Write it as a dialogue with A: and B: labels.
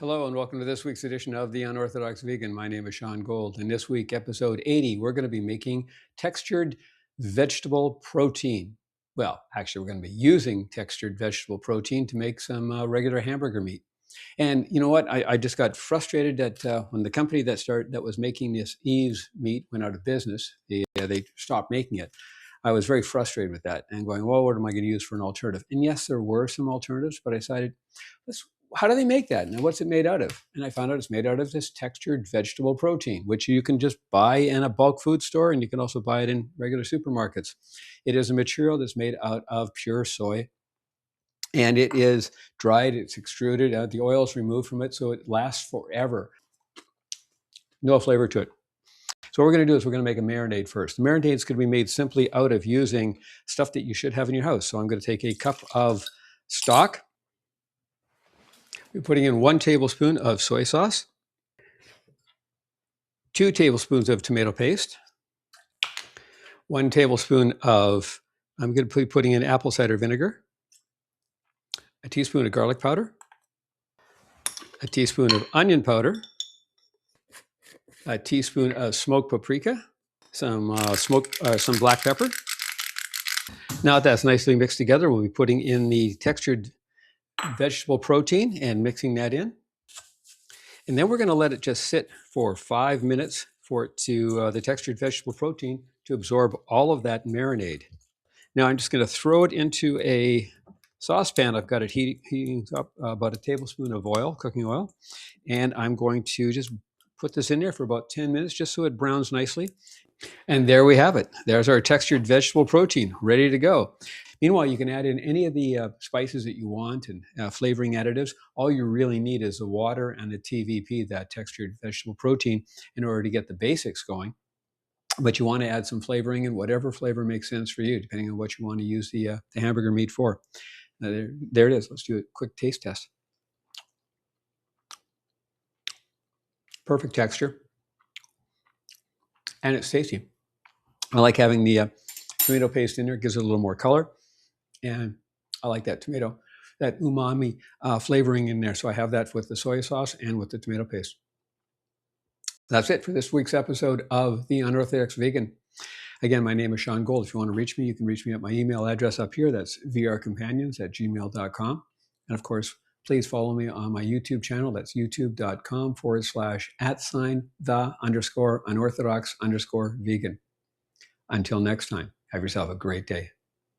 A: Hello and welcome to this week's edition of The Unorthodox Vegan. My name is Sean Gold, and this week, episode 80, we're going to be making textured vegetable protein. Well, actually, we're going to be using textured vegetable protein to make some regular hamburger meat. And you know what? I just got frustrated that when the company that was making this Eve's meat went out of business, they stopped making it. I was very frustrated with that and going, well, what am I going to use for an alternative? And yes, there were some alternatives, but I decided, how do they make that? And what's it made out of? And I found out it's made out of this textured vegetable protein, which you can just buy in a bulk food store, and you can also buy it in regular supermarkets. It is a material that's made out of pure soy, and it is dried, it's extruded, the oil is removed from it, so it lasts forever. No flavor to it. So what we're going to do is we're going to make a marinade first. The marinade is going to be made simply out of using stuff that you should have in your house. So I'm going to take a cup of stock. We're putting in 1 tablespoon of soy sauce, 2 tablespoons of tomato paste, 1 tablespoon of, I'm going to be putting in apple cider vinegar, a teaspoon of garlic powder, a teaspoon of onion powder, a teaspoon of smoked paprika, some black pepper. Now that that's nicely mixed together, we'll be putting in the textured vegetable protein and mixing that in. And then we're going to let it just sit for 5 minutes for it to, the textured vegetable protein to absorb all of that marinade. Now I'm just going to throw it into a saucepan. I've got it heating up about a tablespoon of oil, cooking oil. And I'm going to just put this in there for about 10 minutes just so it browns nicely. And there we have it. There's our textured vegetable protein ready to go. Meanwhile, you can add in any of the spices that you want and flavoring additives. All you really need is the water and the T.V.P, that textured vegetable protein, in order to get the basics going. But you want to add some flavoring, and whatever flavor makes sense for you, depending on what you want to use the hamburger meat for. There it is. Let's do a quick taste test. Perfect texture. And it's tasty. I like having the tomato paste in there. It gives it a little more color. And I like that tomato, that umami flavoring in there. So I have that with the soy sauce and with the tomato paste. That's it for this week's episode of The Unorthodox Vegan. Again, my name is Sean Gold. If you want to reach me, you can reach me at my email address up here. That's vrcompanions@gmail.com. And of course, please follow me on my YouTube channel. That's youtube.com/@the_unorthodox_vegan. Until next time, have yourself a great day.